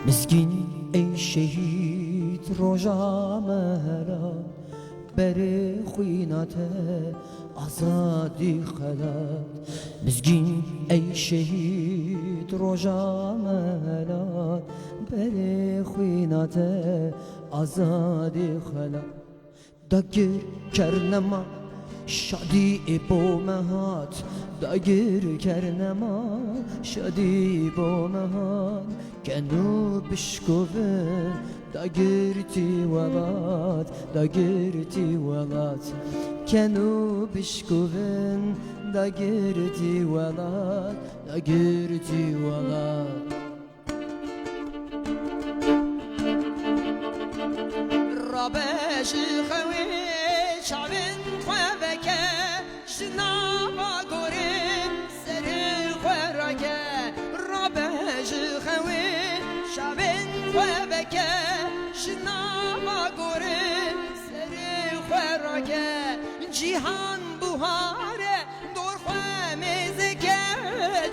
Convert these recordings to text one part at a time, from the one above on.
مسکین ای شهید روژا مهلا بری خوینات آزادی خلات مسکین ای شهید روژا مهلا بری خوینات آزادی خلات دگر کرنما شادی بو مهات داگر کرنما شادی بو مهات کنو بشکوون داگرتی ولات داگرتی ولات کنو بشکوون داگرتی ولات داگرتی ولات رابش خوی شعبن خوابکه شنابا گورن سر خوراکه رابش خوی شعبن خوابکه شنابا گورن سر خوراکه جیهان بوهاره دور خوامزکه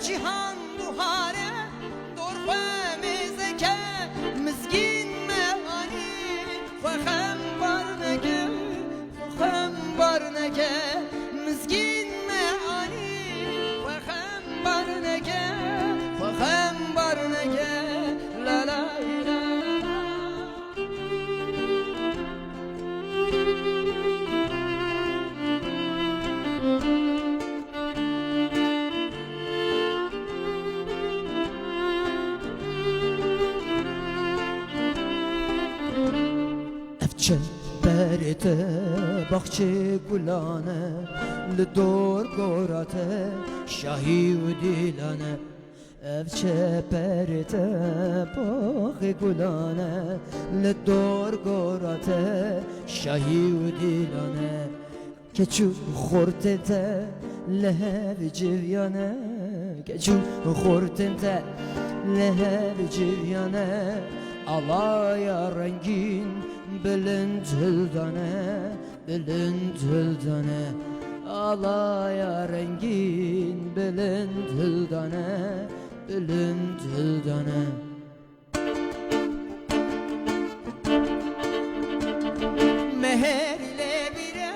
جیهان بوهاره دور خوامزکه مسکین فخم برنگه فخم برنگه مسکین معانی فخم برنگه فخم برنگه لا لا لا برته باخچه گلانه لدور گوراته شاهی و دیلانه افچه برته باخ گلانه لدور گوراته شاهی و دیلانه کچو خورتته لهب جویانه کچو خورتته لهب جویانه alaya rengin bilind hıldane bilind hıldane alaya rengin bilind hıldane bilind hıldane meher ile bire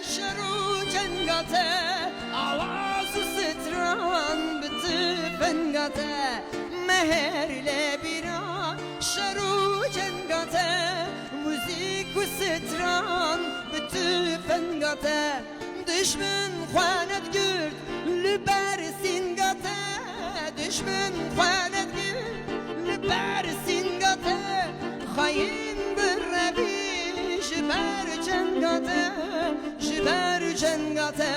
şeru cengate avazı sitran biti fengate meher ile bire شرو جنگاته موزیک و ستران به تو فنگاته دشمن خواند گرد لبر سینگاته دشمن خواند گرد لبر سینگاته خاین بربی جبر جنگاته جبر جنگاته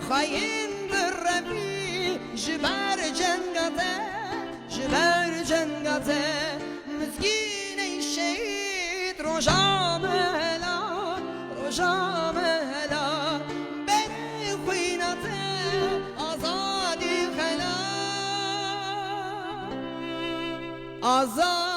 خاین بربی جبر جنگاته جبر جنگاته مسکین ای شهید روژا مهلا روژا مهلا بری خوینات آزادی خلا آزاد